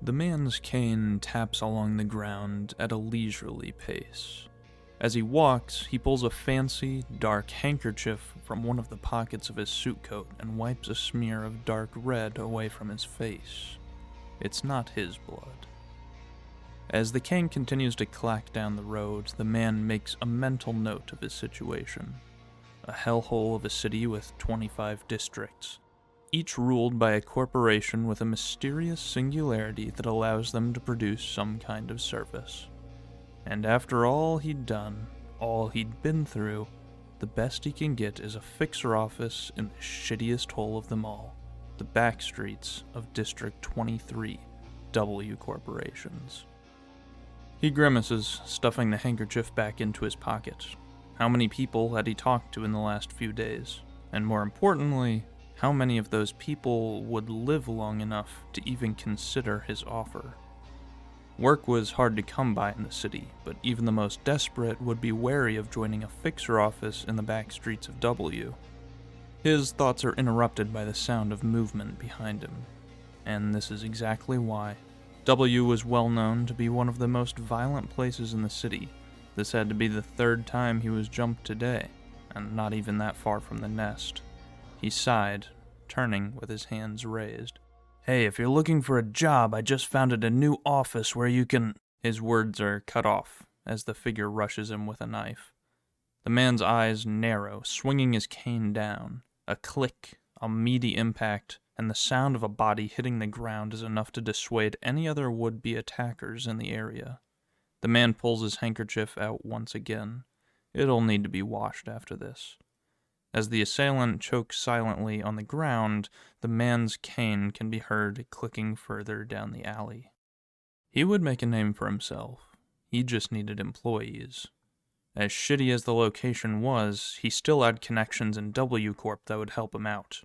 The man's cane taps along the ground at a leisurely pace. As he walks, he pulls a fancy, dark handkerchief from one of the pockets of his suit coat and wipes a smear of dark red away from his face. It's not his blood. As the cane continues to clack down the road, the man makes a mental note of his situation. A hellhole of a city with 25 districts, each ruled by a corporation with a mysterious singularity that allows them to produce some kind of service. And after all he'd done, all he'd been through, the best he can get is a fixer office in the shittiest hole of them all, the back streets of District 23 W corporations. He grimaces, stuffing the handkerchief back into his pocket. How many people had he talked to in the last few days? And more importantly, how many of those people would live long enough to even consider his offer? Work was hard to come by in the city, but even the most desperate would be wary of joining a fixer office in the back streets of W. His thoughts are interrupted by the sound of movement behind him, and this is exactly why. W was well known to be one of the most violent places in the city. This had to be the third time he was jumped today, and not even that far from the nest. He sighed, turning with his hands raised. "Hey, if you're looking for a job, I just founded a new office where you can—" His words are cut off as the figure rushes him with a knife. The man's eyes narrow, swinging his cane down. A click, a meaty impact, and the sound of a body hitting the ground is enough to dissuade any other would-be attackers in the area. The man pulls his handkerchief out once again. It'll need to be washed after this. As the assailant chokes silently on the ground, the man's cane can be heard clicking further down the alley. He would make a name for himself. He just needed employees. As shitty as the location was, he still had connections in W Corp that would help him out.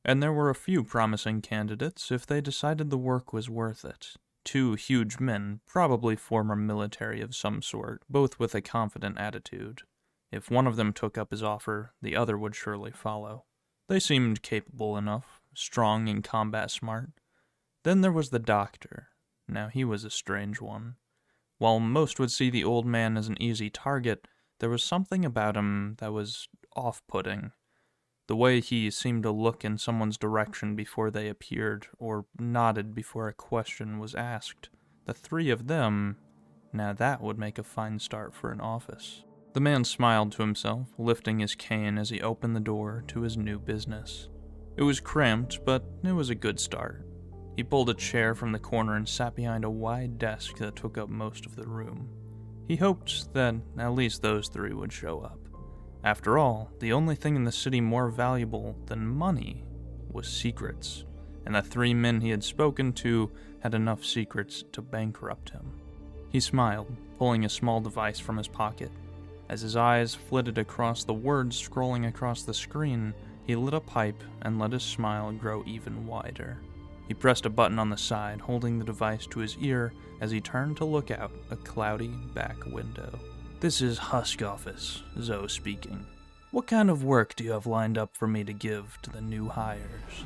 And there were a few promising candidates if they decided the work was worth it. Two huge men, probably former military of some sort, both with a confident attitude. If one of them took up his offer, the other would surely follow. They seemed capable enough, strong and combat smart. Then there was the doctor. Now he was a strange one. While most would see the old man as an easy target, there was something about him that was off-putting. The way he seemed to look in someone's direction before they appeared, or nodded before a question was asked. The three of them, now that would make a fine start for an office. The man smiled to himself, lifting his cane as he opened the door to his new business. It was cramped, but it was a good start. He pulled a chair from the corner and sat behind a wide desk that took up most of the room. He hoped that at least those three would show up. After all, the only thing in the city more valuable than money was secrets, and the three men he had spoken to had enough secrets to bankrupt him. He smiled, pulling a small device from his pocket. As his eyes flitted across the words scrolling across the screen, he lit a pipe and let his smile grow even wider. He pressed a button on the side, holding the device to his ear as he turned to look out a cloudy back window. "This is Husk office, Zoe speaking. What kind of work do you have lined up for me to give to the new hires?"